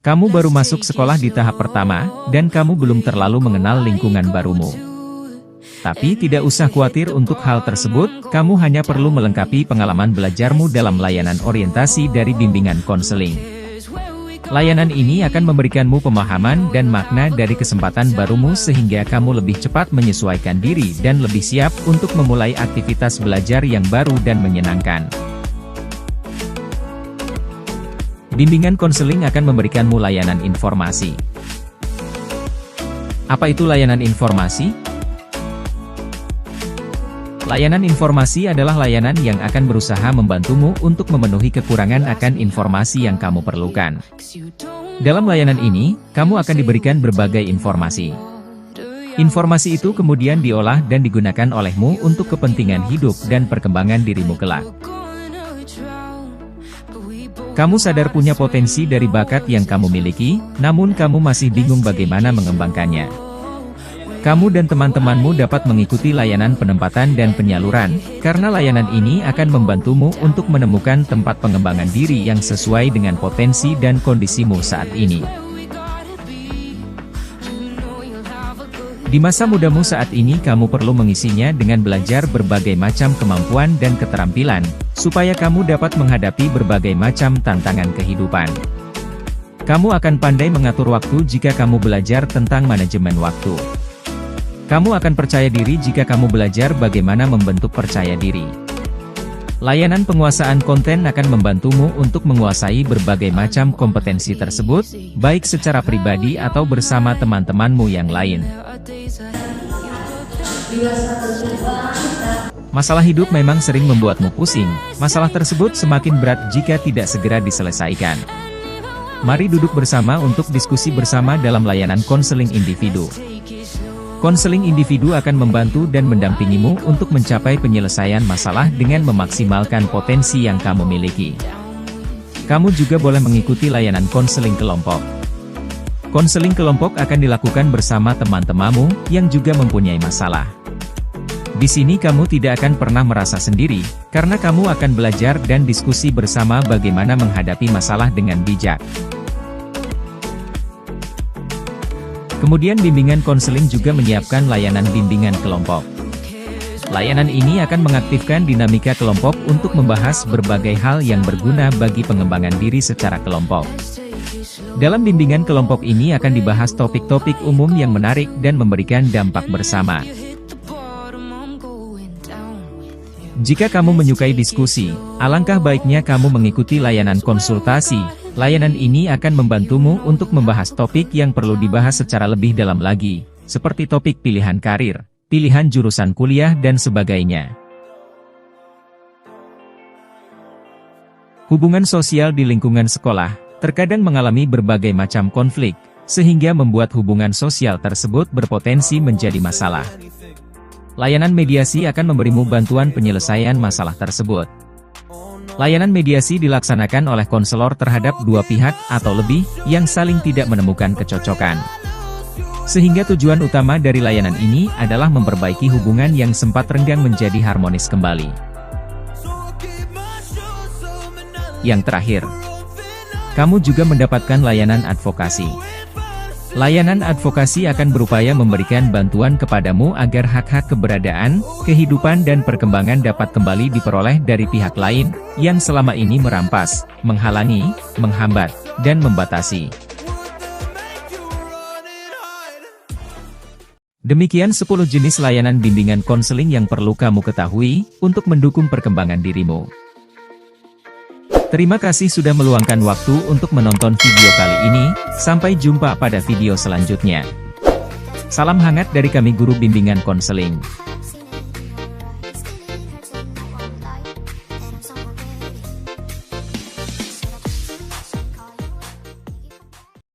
Kamu baru masuk sekolah di tahap pertama, dan kamu belum terlalu mengenal lingkungan barumu. Tapi tidak usah khawatir untuk hal tersebut, kamu hanya perlu melengkapi pengalaman belajarmu dalam layanan orientasi dari bimbingan konseling. Layanan ini akan memberikanmu pemahaman dan makna dari kesempatan barumu sehingga kamu lebih cepat menyesuaikan diri dan lebih siap untuk memulai aktivitas belajar yang baru dan menyenangkan. Bimbingan konseling akan memberikanmu layanan informasi. Apa itu layanan informasi? Layanan informasi adalah layanan yang akan berusaha membantumu untuk memenuhi kekurangan akan informasi yang kamu perlukan. Dalam layanan ini, kamu akan diberikan berbagai informasi. Informasi itu kemudian diolah dan digunakan olehmu untuk kepentingan hidup dan perkembangan dirimu kelak. Kamu sadar punya potensi dari bakat yang kamu miliki, namun kamu masih bingung bagaimana mengembangkannya. Kamu dan teman-temanmu dapat mengikuti layanan penempatan dan penyaluran, karena layanan ini akan membantumu untuk menemukan tempat pengembangan diri yang sesuai dengan potensi dan kondisimu saat ini. Di masa mudamu saat ini kamu perlu mengisinya dengan belajar berbagai macam kemampuan dan keterampilan, supaya kamu dapat menghadapi berbagai macam tantangan kehidupan. Kamu akan pandai mengatur waktu jika kamu belajar tentang manajemen waktu. Kamu akan percaya diri jika kamu belajar bagaimana membentuk percaya diri. Layanan penguasaan konten akan membantumu untuk menguasai berbagai macam kompetensi tersebut, baik secara pribadi atau bersama teman-temanmu yang lain. Masalah hidup memang sering membuatmu pusing, masalah tersebut semakin berat jika tidak segera diselesaikan. Mari duduk bersama untuk diskusi bersama dalam layanan konseling individu. Konseling individu akan membantu dan mendampingimu untuk mencapai penyelesaian masalah dengan memaksimalkan potensi yang kamu miliki. Kamu juga boleh mengikuti layanan konseling kelompok. Konseling kelompok akan dilakukan bersama teman-temanmu yang juga mempunyai masalah. Di sini kamu tidak akan pernah merasa sendiri, karena kamu akan belajar dan diskusi bersama bagaimana menghadapi masalah dengan bijak. Kemudian bimbingan konseling juga menyiapkan layanan bimbingan kelompok. Layanan ini akan mengaktifkan dinamika kelompok untuk membahas berbagai hal yang berguna bagi pengembangan diri secara kelompok. Dalam bimbingan kelompok ini akan dibahas topik-topik umum yang menarik dan memberikan dampak bersama. Jika kamu menyukai diskusi, alangkah baiknya kamu mengikuti layanan konsultasi. Layanan ini akan membantumu untuk membahas topik yang perlu dibahas secara lebih dalam lagi, seperti topik pilihan karir, pilihan jurusan kuliah dan sebagainya. Hubungan sosial di lingkungan sekolah terkadang mengalami berbagai macam konflik, sehingga membuat hubungan sosial tersebut berpotensi menjadi masalah. Layanan mediasi akan memberimu bantuan penyelesaian masalah tersebut. Layanan mediasi dilaksanakan oleh konselor terhadap dua pihak atau lebih yang saling tidak menemukan kecocokan. Sehingga tujuan utama dari layanan ini adalah memperbaiki hubungan yang sempat renggang menjadi harmonis kembali. Yang terakhir, kamu juga mendapatkan layanan advokasi. Layanan advokasi akan berupaya memberikan bantuan kepadamu agar hak-hak keberadaan, kehidupan dan perkembangan dapat kembali diperoleh dari pihak lain, yang selama ini merampas, menghalangi, menghambat, dan membatasi. Demikian 10 jenis layanan bimbingan konseling yang perlu kamu ketahui, untuk mendukung perkembangan dirimu. Terima kasih sudah meluangkan waktu untuk menonton video kali ini, sampai jumpa pada video selanjutnya. Salam hangat dari kami guru bimbingan konseling.